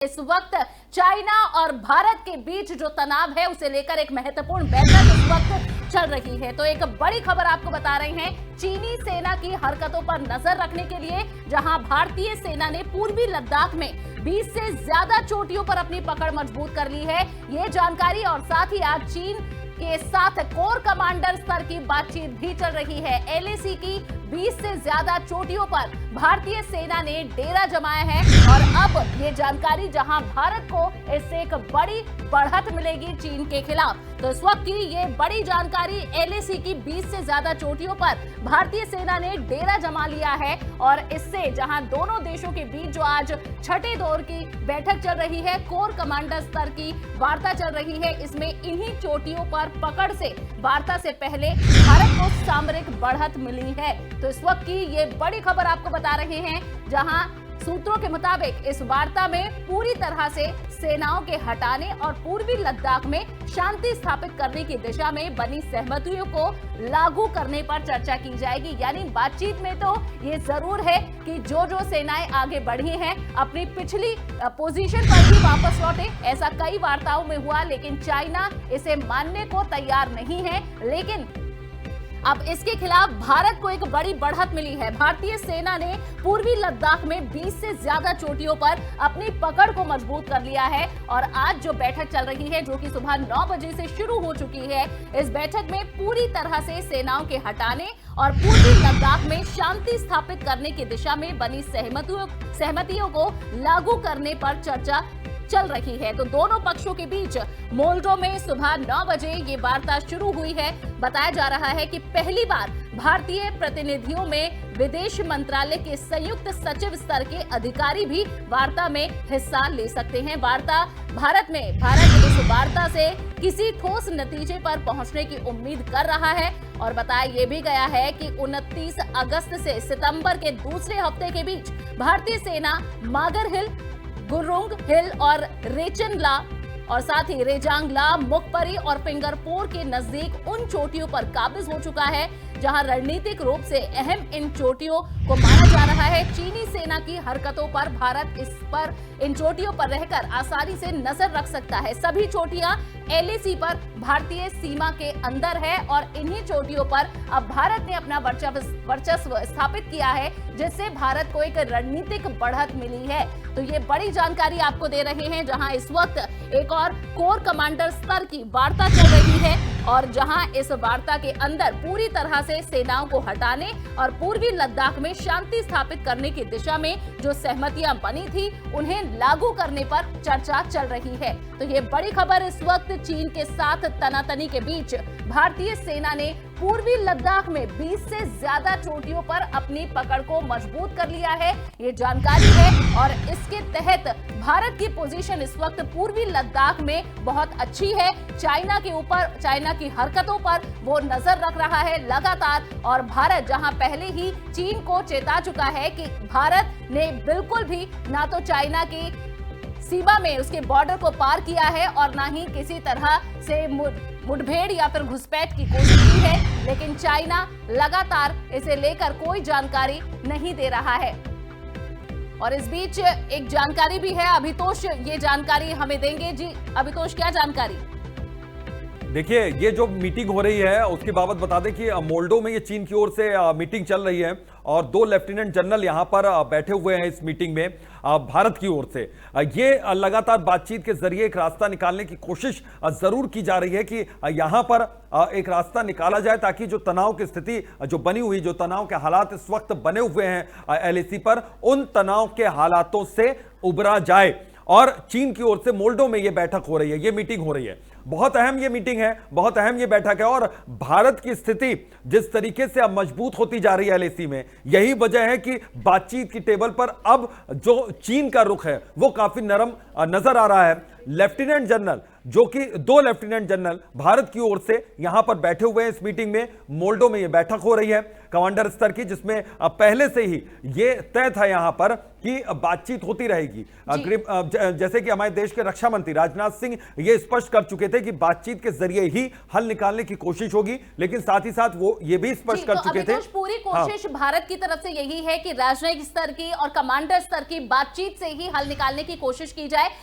इस वक्त चाइना और भारत के बीच जो तनाव है उसे लेकर एक महत्वपूर्ण बैठक इस वक्त चल रही है। तो एक बड़ी खबर आपको बता रहे हैं, चीनी सेना की हरकतों पर नजर रखने के लिए जहां भारतीय सेना ने पूर्वी लद्दाख में 20 से ज्यादा चोटियों पर अपनी पकड़ मजबूत कर ली है, ये जानकारी। और साथ ही आज चीन के साथ कोर कमांडर स्तर की बातचीत भी चल रही है। एलएसी की 20 से ज्यादा चोटियों पर भारतीय सेना ने डेरा जमाया है और अब ये जानकारी जहां भारत को इससे एक बड़ी बढ़त मिलेगी चीन के खिलाफ। तो इस वक्त की ये बड़ी जानकारी, एलएसी की 20 से ज्यादा चोटियों पर भारतीय सेना ने डेरा जमा लिया है और इससे जहां दोनों देशों के बीच जो आज छठे दौर की बैठक चल रही है, कोर कमांडर स्तर की वार्ता चल रही है, इसमें इन्हीं चोटियों पर पकड़ से वार्ता से पहले भारत को सामरिक बढ़त मिली है। तो इस वक्त की ये बड़ी खबर आपको बता रहे हैं, जहां सूत्रों के मुताबिक इस वार्ता में पूरी तरह से सेनाओं के हटाने और पूर्वी लद्दाख में शांति स्थापित करने की दिशा में बनी सहमतियों को लागू करने पर चर्चा की जाएगी। यानी बातचीत में तो ये जरूर है कि जो जो सेनाएं आगे बढ़ी हैं अपनी पिछली पोजीशन पर ही वापस लौटे। ऐसा कई वार्ताओं में हुआ, लेकिन चाइना इसे मानने को तैयार नहीं है। लेकिन अब इसके खिलाफ भारत को एक बड़ी बढ़त मिली है। भारतीय सेना ने पूर्वी लद्दाख में 20 से ज्यादा चोटियों पर अपनी पकड़ को मजबूत कर लिया है और आज जो बैठक चल रही है, जो कि सुबह 9 बजे से शुरू हो चुकी है, इस बैठक में पूरी तरह से सेनाओं के हटाने और पूर्वी लद्दाख में शांति स्थापित करने की दिशा में बनी सहमतियों को लागू करने पर चर्चा चल रही है। तो दोनों पक्षों के बीच मोल्डो में सुबह 9 बजे ये वार्ता शुरू हुई है। बताया जा रहा है कि पहली बार भारतीय प्रतिनिधियों में विदेश मंत्रालय के संयुक्त सचिव स्तर के अधिकारी भी वार्ता में हिस्सा ले सकते हैं। भारत इस वार्ता से किसी ठोस नतीजे पर पहुंचने की उम्मीद कर रहा है और बताया यह भी गया है कि 29 अगस्त से सितंबर के दूसरे हफ्ते के बीच भारतीय सेना मागर हिल, गुरुंग हिल और रेचनला और साथ ही रेजांगला, मुखपरी और फिंगरपोर के नजदीक उन चोटियों पर काबिज हो चुका है जहां रणनीतिक रूप से अहम इन चोटियों को माना जा रहा है। चीनी सेना की हरकतों पर भारत इन चोटियों पर रहकर आसानी से नजर रख सकता है। सभी चोटियां एलएसी पर भारतीय सीमा के अंदर है और इन्हीं चोटियों पर अब भारत ने अपना वर्चस्व स्थापित किया है, जिससे भारत को एक रणनीतिक बढ़त मिली है। तो ये बड़ी जानकारी आपको दे रहे हैं, जहां इस वक्त एक और कोर कमांडर स्तर की वार्ता चल रही है और जहां इस वार्ता के अंदर पूरी तरह से सेनाओं को हटाने और पूर्वी लद्दाख में शांति स्थापित करने की दिशा में जो सहमतियां बनी थी उन्हें लागू करने पर चर्चा चल रही है। तो ये बड़ी खबर, इस वक्त चीन के साथ तनातनी के बीच भारतीय सेना ने पूर्वी लद्दाख में 20 से ज्यादा चोटियों पर अपनी पकड़ को मजबूत कर लिया है, ये जानकारी है। और इसके तहत भारत की पोजीशन इस वक्त पूर्वी लद्दाख में बहुत अच्छी है। चाइना की हरकतों पर वो नजर रख रहा है लगातार और भारत जहां पहले ही चीन को चेता चुका है कि भारत ने बिल्कुल भी ना तो चाइना की सीमा में उसके बॉर्डर को पार किया है और ना ही किसी तरह से मुठभेड़ या फिर घुसपैठ की कोशिश की है, लेकिन चाइना लगातार इसे लेकर कोई जानकारी नहीं दे रहा है। और इस बीच एक जानकारी भी है, अभितोष ये जानकारी हमें देंगे। जी अभितोष, क्या जानकारी? देखिए, ये जो मीटिंग हो रही है उसके बाबत बता दें कि मोल्डो में ये चीन की ओर से मीटिंग चल रही है और 2 लेफ्टिनेंट जनरल यहां पर बैठे हुए हैं इस मीटिंग में भारत की ओर से। ये लगातार बातचीत के जरिए एक रास्ता निकालने की कोशिश जरूर की जा रही है कि यहां पर एक रास्ता निकाला जाए ताकि जो तनाव की स्थिति जो बनी हुई, जो तनाव के हालात इस वक्त बने हुए हैं एलएसी पर, उन तनाव के हालातों से उबरा जाए। और चीन की ओर से मोल्डो में ये बैठक हो रही है, ये मीटिंग हो रही है। बहुत अहम ये मीटिंग है, बहुत अहम ये बैठक है और भारत की स्थिति जिस तरीके से अब मजबूत होती जा रही है एलएसी में, यही वजह है कि बातचीत की टेबल पर अब जो चीन का रुख है वो काफी नरम नजर आ रहा है। लेफ्टिनेंट जनरल जो कि 2 लेफ्टिनेंट जनरल भारत की ओर से यहां पर बैठे हुए हैं इस मीटिंग में। मोल्डो में यह बैठक हो रही है कमांडर स्तर की, जिसमें पहले से ही यह तय था यहां पर कि बातचीत होती रहेगी। जैसे कि हमारे देश के रक्षा मंत्री राजनाथ सिंह ये स्पष्ट कर चुके थे कि बातचीत के जरिए ही हल निकालने की कोशिश होगी, लेकिन साथ ही साथ वो ये भी स्पष्ट कर चुके थे पूरी कोशिश भारत की तरफ से यही है कि राजनयिक स्तर की और कमांडर स्तर की बातचीत से ही हल निकालने की कोशिश की जाए।